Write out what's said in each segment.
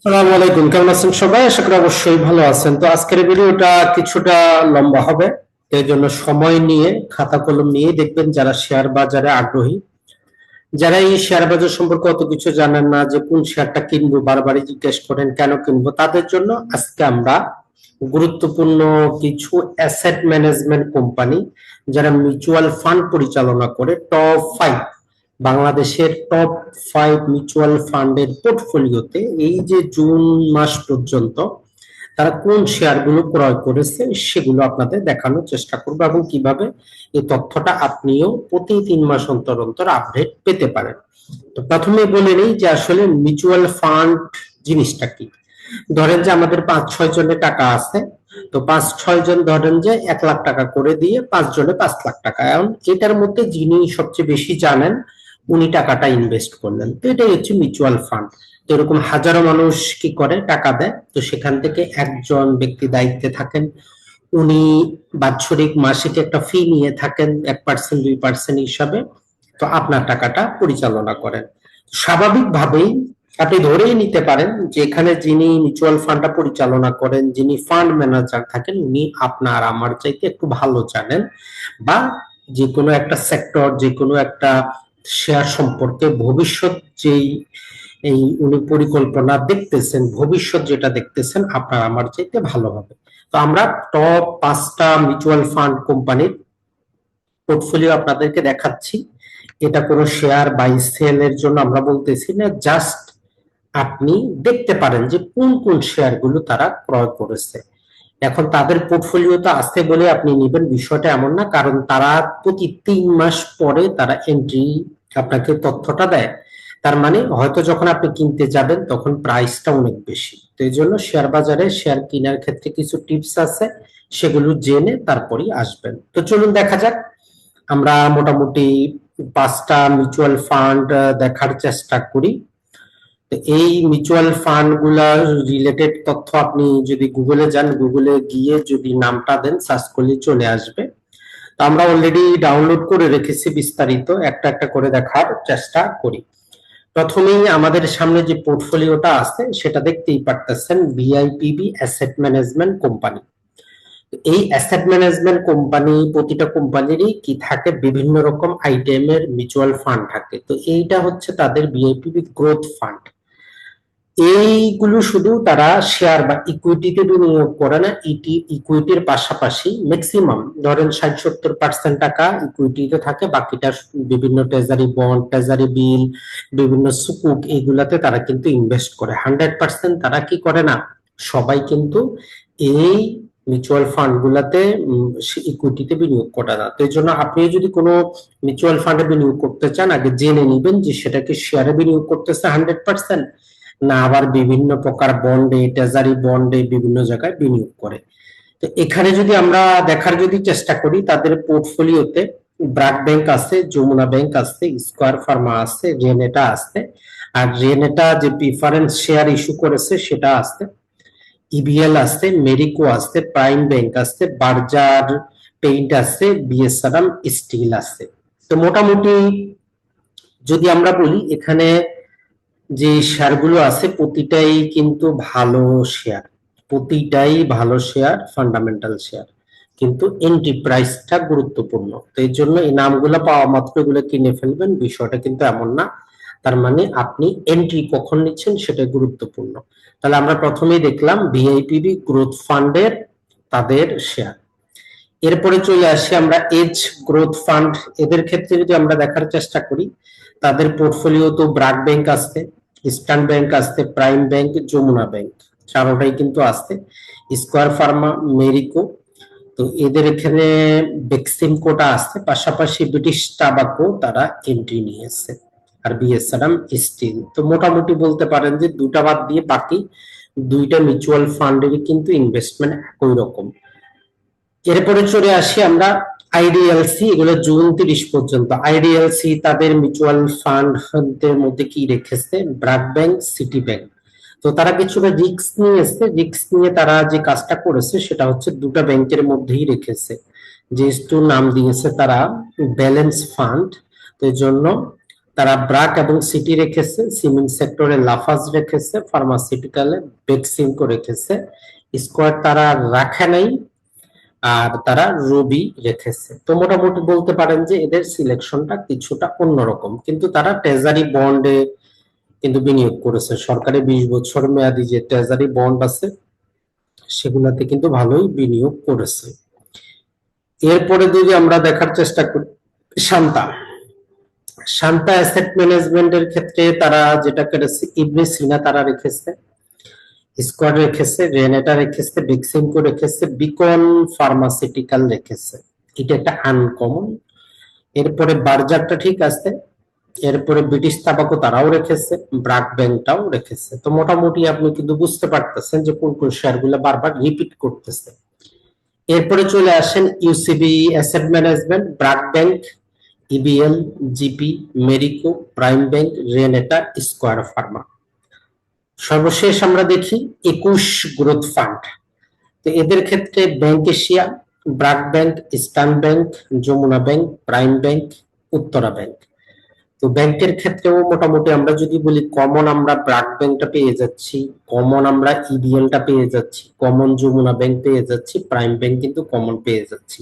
আসসালামু আলাইকুম, কেমন আছেন সবাই? আশা করি অবশ্যই ভালো আছেন। তো আজকের ভিডিওটা কিছুটা লম্বা হবে, এই জন্য সময় নিয়ে খাতা কলম নিয়ে দেখবেন। যারা শেয়ার বাজারে আগ্রহী, যারা এই শেয়ার বাজার সম্পর্কে অত কিছু জানেন না, যে কোন শেয়ারটা কিনবো বারবারই জিজ্ঞেস করেন কেন কিনবো, তাদের জন্য আজকে আমরা গুরুত্বপূর্ণ কিছু অ্যাসেট ম্যানেজমেন্ট কোম্পানি, যারা মিউচুয়াল ফান্ড পরিচালনা করে, টপ 5 বাংলাদেশের টপ 5 মিউচুয়াল ফান্ডের পোর্টফোলিওতে এই যে জুন মাস পর্যন্ত তারা কোন শেয়ারগুলো ক্রয় করেছে সেগুলো আপনাদের দেখানোর চেষ্টা করবো, এবং কিভাবে এই তথ্যটা আপনিও প্রতি 3 মাস অন্তর অন্তর আপডেট পেতে পারেন। তো প্রথমে বলে নেই যে আসলে মিউচুয়াল ফান্ড জিনিসটা কি। ধরেন যে আমাদের 5-6 জনের টাকা আছে, তো 5-6 জন ধরেন যে 1 লাখ টাকা করে দিয়ে 5 জনে 5 লাখ টাকা, এখন এটার মধ্যে যিনি সবচেয়ে বেশি জানেন উনি টাকাটা ইনভেস্ট করলেন। তো এটাই হচ্ছে মিউচুয়াল ফান্ড। তো এরকম হাজারো মানুষ কি করে, টাকা দেয়, তো সেখান থেকে একজন ব্যক্তি দায়িত্বে থাকেন, উনি বাৎসরিক মাসিক একটা ফি নিয়ে থাকেন 1% 2% হিসাবে। তো আপনার টাকাটা পরিচালনা করেন। স্বাভাবিকভাবেই আপনি ধরেই নিতে পারেন যে এখানে যিনি মিউচুয়াল ফান্ডটা পরিচালনা করেন, যিনি ফান্ড ম্যানেজার থাকেন, উনি আপনার আমার চাইতে একটু ভালো জানেন, বা যে কোনো একটা সেক্টর, যে কোনো একটা শেয়ার সম্পর্কে ভবিষ্যৎ যেই এই উনি পরিকল্পনা দেখতেছেন, ভবিষ্যৎ যেটা দেখতেছেন আপনার আমার চাইতে ভালো হবে। তো আমরা টপ 5টা মিউচুয়াল ফান্ড কোম্পানির পোর্টফোলিও আপনাদেরকে দেখাচ্ছি। এটা কোনো শেয়ার বাই সেল এর জন্য আমরা বলতেছি না, জাস্ট আপনি দেখতে পারেন যে কোন কোন শেয়ার গুলো তারা ক্রয় করেছে। এখন তাদের পোর্টফোলিওতে আছে বলে আপনি নিবেন বিষয়টা এমন না, কারণ তারা প্রতি 3 মাস পরে তারা এন্ট্রি আপনাকে তথ্যটা দেয়। তার মানে হয়তো যখন আপনি কিনতে যাবেন তখন প্রাইসটা অনেক বেশি। তো এই জন্য শেয়ার বাজারে শেয়ার কেনার ক্ষেত্রে কিছু টিপস আছে, সেগুলো জেনে তারপরেই আসবেন। তো চলুন দেখা যাক। আমরা মোটামুটি 5টা মিউচুয়াল ফান্ড দেখার চেষ্টা করি। তো এই মিউচুয়াল ফান্ড গুলার রিলেটেড তথ্য আপনি যদি গুগলে যান, গুগলে গিয়ে যদি নামটা দেন, সার্চ করলে চলে আসবে। তো আমরা অলরেডি ডাউনলোড করে রেখেছি বিস্তারিত, একটা একটা করে দেখার চেষ্টা করি। প্রথমেই আমাদের সামনে যে পোর্টফোলিওটা আছে সেটা দেখতেই পারতেছেন, ভিআইপিবি অ্যাসেট ম্যানেজমেন্ট কোম্পানি। এই অ্যাসেট ম্যানেজমেন্ট কোম্পানি, প্রতিটা কোম্পানিরই কি থাকে, বিভিন্ন রকম আইটেমের মিউচুয়াল ফান্ড থাকে। তো এইটা হচ্ছে তাদের ভিআইপিবি গ্রোথ ফান্ড। এইগুলো শুধু তারা শেয়ার বা ইকুইটিতে বিনিয়োগ করে না, ইকুইটির পাশাপাশি ম্যাক্সিমাম ধরেন 60-70% টাকা ইকুইটিতে থাকে, বাকিটা বিভিন্ন ট্রেজারি বন্ড, ট্রেজারি বিল, বিভিন্ন সুকুক, এইগুলাতে তারা কিন্তু ইনভেস্ট করে। 100% তারা কি করে না, সবাই কিন্তু এই মিউচুয়াল ফান্ড গুলাতে ইকুইটিতে বিনিয়োগ করে না। তো এই জন্য আপনি যদি কোনো মিউচুয়াল ফান্ডে বিনিয়োগ করতে চান, আগে জেনে নিবেন যে সেটা কি শেয়ারে বিনিয়োগ করতেছে 100%, না আবার বিভিন্ন প্রকার বন্ডে, ট্রেজারি বন্ডে বিভিন্ন জায়গায় বিনিয়োগ করে। তো এখানে যদি আমরা দেখার যদি চেষ্টা করি, তাদের পোর্টফোলিওতে ব্র্যাক ব্যাংক আছে, যমুনা ব্যাংক আছে, স্কয়ার ফার্মা আছে, রেনেটা আছে। আর রেনেটা যে প্রিফারেন্স শেয়ার ইস্যু করেছে সেটা আছে, ইবিএল আছে, মেরিকো আছে, প্রাইম ব্যাংক আছে, বার্জার পেইন্ট আছে, বিএসআরএম স্টিল আছে। তো মোটামুটি যদি আমরা বলি, এখানে যে শেয়ারগুলো আছে প্রতিটাই কিন্তু ভালো শেয়ার, প্রতিটাই ভালো শেয়ার, ফান্ডামেন্টাল শেয়ার, কিন্তু এন্ট্রি প্রাইসটা গুরুত্বপূর্ণ। তো এই জন্য এই নামগুলো পাওয়া মাত্র এগুলো কিনে ফেলবেন, বিষয়টা কিন্তু এমন না। তার মানে আপনি এন্ট্রি কখন নিচ্ছেন সেটা গুরুত্বপূর্ণ। তাহলে আমরা প্রথমেই দেখলাম ভিআইপিবি গ্রোথ ফান্ডের তাদের শেয়ার। এরপরে চলে আসি আমরা এজ গ্রোথ ফান্ড। এদের ক্ষেত্রে যদি আমরা দেখার চেষ্টা করি, তাদের পোর্টফোলিও তো ব্র্যাক ব্যাংক আসছে, ইস্টার্ন ব্যাংক আসছে, প্রাইম ব্যাংক, যমুনা ব্যাংক, চারোটাই কিন্তু আসছে, স্কয়ার ফার্মা, মেরিকো। তো এদের এখানে বেক্সিমকোটা আসছে, পাশাপাশি ব্রিটিশ টাবাকো তারা এন্ট্রি নিয়েছে, আর বিএসআরএম স্টিল। তো মোটামুটি বলতে পারেন যে দুটা বাদ দিয়ে বাকি দুইটা মিউচুয়াল ফান্ডেরই কিন্তু ইনভেস্টমেন্ট একই রকম। এরপরে চলে আসি আমরা আইডিএলসি, এগুলো জুন 30 পর্যন্ত। আইডিএলসি তাদের মিউচুয়াল ফান্ডের মধ্যে কি রেখেছে, ব্র্যাক ব্যাংক, সিটি ব্যাংক। তো তারা কিছুটা রিস্ক নিয়েছে, রিস্ক নিয়ে তারা যে কাজটা করেছে সেটা হচ্ছে দুটা ব্যাংকের মধ্যেই রেখেছে, যেহেতু নাম দিয়েছে তারা ব্যালেন্স ফান্ড। তো এই জন্য তারা ব্রাক এবং সিটি রেখেছে, সিমেন্ট সেক্টরে লাফাজ রেখেছে, ফার্মাসিউটিক্যালে বেক্সিমকো রেখেছে, স্কোয়ার তারা রাখে নাই, আর তারা রবি রেখেছে। তো মোটামুটি বলতে পারেন যে এদের সিলেকশনটা কিছুটা অন্যরকম, কিন্তু তারা ট্রেজারি বন্ডে কিন্তু বিনিয়োগ করেছে। সরকারি 20 বছর মেয়াদী যে ট্রেজারি বন্ড আছে সেগুলাতে কিন্তু ভালোই বিনিয়োগ করেছে। এরপরে যদি আমরা দেখার চেষ্টা করি শান্তা, শান্তা অ্যাসেট ম্যানেজমেন্টের ক্ষেত্রে তারা যেটা করেছে, ইবনে সিনা তারা রেখেছে, স্কোয়াড রেখেছে, রেনেটা রেখেছে, বেক্সিমকো রেখেছে, বিকন ফার্মাসিউটিক্যাল রেখেছে। এটা একটা আনকমন। এরপরে বার্জারটা ঠিক আছে, এরপরে ব্রিটিশ তাবাকো তারাও রেখেছে, ব্রাক ব্যাংকটাও রেখেছে। তো মোটামুটি আপনি কিন্তু বুঝতে পারতেছেন যে কোন কোন শেয়ার গুলো বারবার রিপিট করতেছে। এরপরে চলে আসেন UCB asset management, BRAC bank, EBL, GP, Marico, prime bank, Renata, Square Pharma. সর্বশেষ আমরা দেখি 21 গ্রোথ ফান্ড। তো এদের ক্ষেত্রে bank Asia, BRAC bank, eastern bank, Jamuna bank, prime bank, Uttara bank. তো ব্যাংকের ক্ষেত্রেও মোটামুটি আমরা যদি বলি কমন আমরা ব্রাক ব্যাংকটা পেয়ে যাচ্ছি, কমন আমরা ইবিএলটা পেয়ে যাচ্ছি, কমন যমুনা ব্যাংক পেয়ে যাচ্ছি, প্রাইম ব্যাংক কিন্তু কমন পেয়ে যাচ্ছি।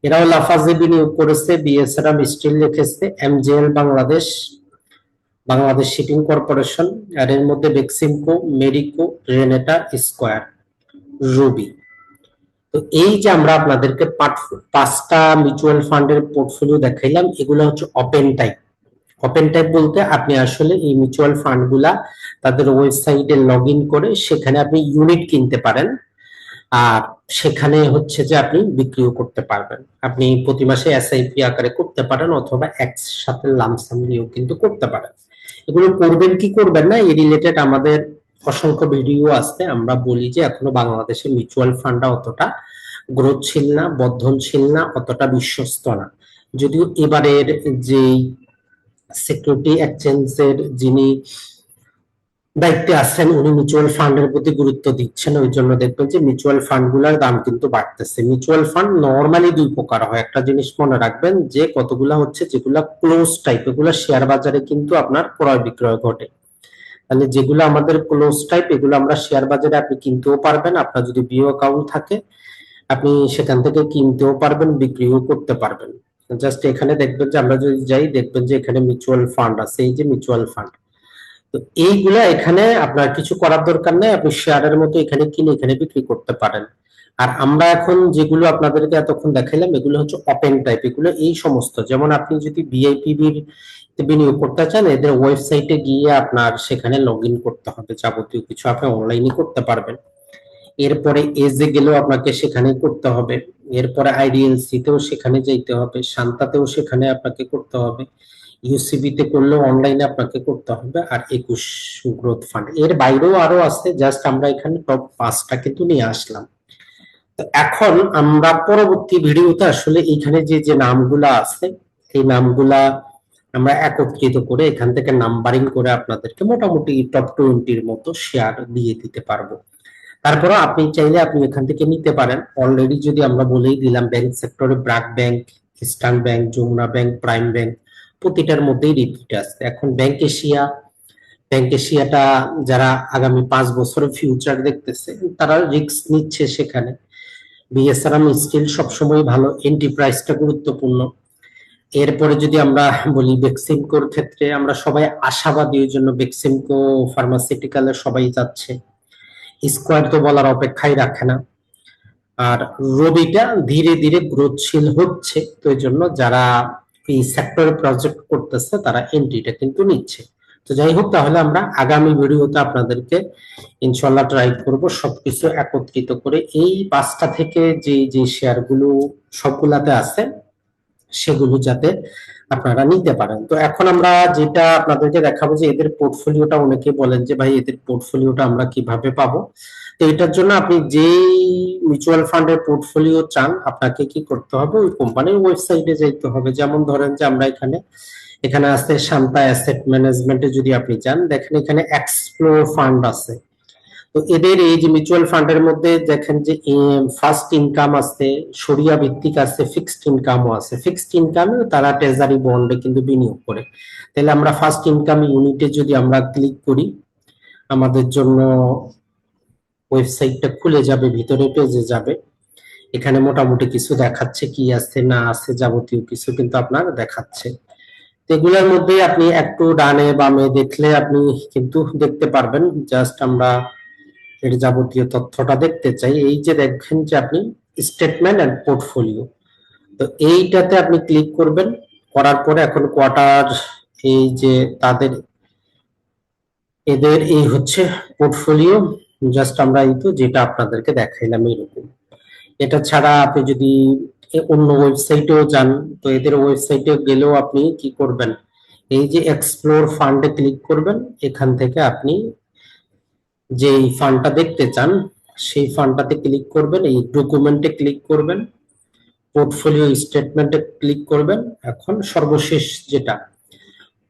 এরাও লাফাজে বিনিয়োগ করেছে, বিএসআরএম স্টিল রেখেছে, MJL Bangladesh, Bangladesh shipping corporation, আর এর মধ্যে বেক্সিমকো, মেরিকো, রেনেটা, স্কোয়ার, রুবি। তো এই যে আমরা আপনাদেরকে 5টা মিউচুয়াল ফান্ডের পোর্টফোলিও দেখাইলাম, এগুলো হচ্ছে ওপেন টাইপ। ওপেন টাইপ বলতে আপনি আসলে এই মিউচুয়াল ফান্ড গুলা তাদের ওয়েবসাইটে লগ ইন করে সেখানে আপনি ইউনিট কিনতে পারেন, আর সেখানে হচ্ছে যে আপনি বিক্রিও করতে পারবেন। আপনি প্রতি মাসে এসআইপি আকারে করতে পারেন, অথবা একসাথে লামসাম দিয়েও কিন্তু করতে পারেন। এগুলো করবেন কি করবেন না এই রিলেটেড আমাদের অসংখ্য ভিডিও আছে। আমরা বলি যে এখনো বাংলাদেশে মিউচুয়াল ফান্ডটা অতটা গ্রোথশীল না, বর্ধনশীল না, অতটা বিশ্বস্ত না। যদিও এবারের যে সিকিউরিটি এক্সচেঞ্জের যিনি দায়িত্বে আছেন উনি মিউচুয়াল ফান্ডের প্রতি গুরুত্ব দিচ্ছেন, ওই জন্য দেখবেন যে মিউচুয়াল ফান্ড গুলার দাম কিন্তু বাড়তেছে। মিউচুয়াল ফান্ড নর্মালি দুই প্রকার হয়, একটা জিনিস মনে রাখবেন যে কতগুলা হচ্ছে যেগুলা ক্লোজ টাইপ, এগুলা শেয়ার বাজারে কিন্তু আপনার ক্রয় বিক্রয় ঘটে। তাহলে যেগুলো আমাদের ক্লোজ টাইপ এগুলো আমরা শেয়ার বাজারে আপনি কিনতেও পারবেন, আপনার যদি বিও অ্যাকাউন্ট থাকে আপনি সেখান থেকে কিনতেও পারবেন, বিক্রিও করতে পারবেন। জাস্ট এখানে দেখবেন যে আমরা যদি যাই দেখবেন যে এখানে মিউচুয়াল ফান্ড আছে, এই যে মিউচুয়াল ফান্ড। তো এইগুলা এখানে আপনার কিছু করার দরকার নেই, আপনি শেয়ারের মতো এখানে কিনে এখানে বিক্রি করতে পারেন। আর আমরা এখন যেগুলো আপনাদেরকে এতক্ষণ দেখাইলাম এগুলো হচ্ছে ওপেন টাইপ, এগুলো এই সমস্ত, যেমন আপনি যদি ভিআইপিবির বিনিয়োগ করতে চান এদের ওয়েবসাইটে গিয়ে আপনার সেখানে লগ ইন করতে হবে, যাবতীয় কিছু আপনি অনলাইনে করতে পারবেন। এরপরে এজে গেলেও আপনাকে সেখানে করতে হবে, এরপরে আইডিএলসি তেও সেখানে যাইতে হবে, শান্তাতেও সেখানে আপনাকে করতে হবে, ইউসিবি তে করলেও অনলাইনে আপনাকে করতে হবে, আর 21 গ্রোথ ফান্ড এর বাইরেও আরো আছে, জাস্ট আমরা এখানে টপ 5টা কিন্তু নিয়ে আসলাম। তো এখন আমরা পরবর্তী ভিডিওতে আসলে এইখানে যে যে নামগুলা আছে এই নামগুলা আমরা একত্রিত করে এখান থেকে নাম্বারিং করে আপনাদেরকে মোটামুটি টপ 20-র মতো শেয়ার দিয়ে দিতে পারবো। তারপরে আপনি চাইলে আপনি এখান থেকে নিতে পারেন। অলরেডি যদি আমরা বলেই দিলাম ব্যাংক সেক্টরে BRAC bank, eastern bank, Jamuna bank, prime Bank প্রতিটার মধ্যেই রিপিট আছে। এখন ব্যাংক এশিয়া, ব্যাংক এশিয়াটা যারা আগামী 5 বছরের ফিউচার দেখতেছে তারা রিস্ক নিচ্ছে সেখানে। বিএসআরএম স্টিল সবসময় ভালো, এন্টারপ্রাইজটা গুরুত্বপূর্ণ। এরপরে যদি আমরা বলি বেক্সিমকোর ক্ষেত্রে আমরা সবাই আশাবাদী, ওই জন্য বেক্সিমকো ফার্মাসিউটিক্যালে সবাই যাচ্ছে। স্কোয়ার তো বলার অপেক্ষাই রাখে না। আর রবিটা ধীরে ধীরে গ্রোথশীল হচ্ছে, তো এই জন্য যারা এই সেক্টরে প্রজেক্ট করতেছে তারা এন্ট্রিটা কিন্তু নিচ্ছে। তো যাই হোক, তাহলে আমরা আগামী ভিডিওতে আপনাদেরকে ইনশাল্লাহ ট্রাই করব সবকিছু একত্রিত করে এই 5টা থেকে যে যে শেয়ারগুলো সবগুলাতে আছে সেগুলো যাতে আপনারা নিতে পারেন। তো এখন আমরা যেটা আপনাদেরকে দেখাবো যে এদের পোর্টফোলিওটা, অনেকে বলেন যে ভাই এদের পোর্টফোলিওটা আমরা কিভাবে পাবো। তো এটার জন্য আপনি যেই মিউচুয়াল ফান্ডের পোর্টফোলিও চান আপনাকে কি করতে হবে, ওই কোম্পানির ওয়েবসাইটে যাইতে হবে। যেমন ধরেন যে আমরা এখানে আছে শান্তা অ্যাসেট ম্যানেজমেন্টে, যদি আপনি যান দেখেন এখানে এক্সপ্লোর ফান্ড আছে। তো এদের এই যে মিউচুয়াল ফান্ডের মধ্যে দেখেন যে ফার্স্ট ইনকাম আছে, সরিয়া ভিত্তিক আছে, ফিক্সড ইনকামও আছে। ফিক্সড ইনকামে তারা ট্রেজারি বন্ডে কিন্তু বিনিয়োগ করে। তাহলে আমরা ফার্স্ট ইনকাম ইউনিটে যদি আমরা ক্লিক করি, আমাদের জন্য ওয়েবসাইটটা খুলে যাবে, ভিতরে পেজে যাবে। এখানে মোটামুটি কিছু দেখাচ্ছে, কি আছে না আছে যাবতীয় কিছু কিন্তু আপনার দেখাচ্ছে। এগুলোর মধ্যে আপনি একটু ডানে বামে দেখলে আপনি কিন্তু দেখতে পারবেন। জাস্ট আমরা এর যাবতীয় তথ্যটা দেখতে চাই। এই যে দেখেন যে আপনি স্টেটমেন্ট এন্ড পোর্টফোলিও, তো এইটাতে আপনি ক্লিক করবেন। করার পরে এখন কোয়ার্টার, এই যে তাদের এদের এই হচ্ছে পোর্টফোলিও। জাস্ট আমরা এই তো যেটা আপনাদেরকে দেখাইলাম এরকম। এটা ছাড়া আপনি যদি অন্য ওয়েবসাইটেও যান, তো এদের ওয়েবসাইটে গেলেও আপনি কি করবেন, এই যে এক্সপ্লোর ফান্ডে ক্লিক করবেন। এখান থেকে আপনি যে ফান্ডটা দেখতে চান সেই ফান্ডটাতে ক্লিক করবেন, এই ডকুমেন্টে ক্লিক করবেন, পোর্টফোলিও স্টেটমেন্টে ক্লিক করবেন। এখন সর্বশেষ যেটা,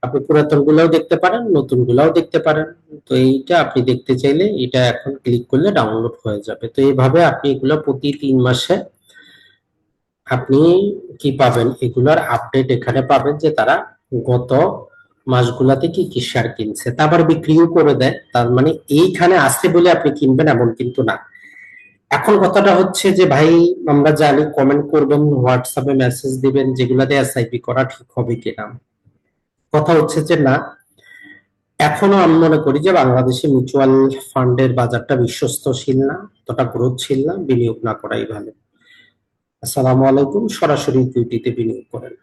আপনি পুরাতন গুলাও দেখতে পারেন, নতুন গুলাও দেখতে পারেন। তো এইটা আপনি দেখতে চাইলে এটা এখন ক্লিক করলে ডাউনলোড হয়ে যাবে। তো এইভাবে আপনি এগুলো প্রতি 3 মাসে আপনি কি পাবেন, এগুলার আপডেট এখানে পাবেন যে তারা গত মাসগুলাতে কি কি শেয়ার কিনছে, তারপর বিক্রিও করে দেয়। তার মানে এইখানে আসছে বলে আপনি কিনবেন এমন কিন্তু না। এখন কথাটা হচ্ছে যে ভাই, আমরা জানি কমেন্ট করবেন, হোয়াটসঅ্যাপে মেসেজ দিবেন যেগুলাতে এসআইপি করা ঠিক হবে কিনা। কথা হচ্ছে যে না, এখনো আমি মনে করি যে বাংলাদেশে মিউচুয়াল ফান্ডের বাজারটা বিশ্বস্তশীল না, অতটা গ্রোথশীল না, বিনিয়োগ না করাই ভালো। আসসালামু আলাইকুম। সরাসরি ইকুইটিতে বিনিয়োগ করেন।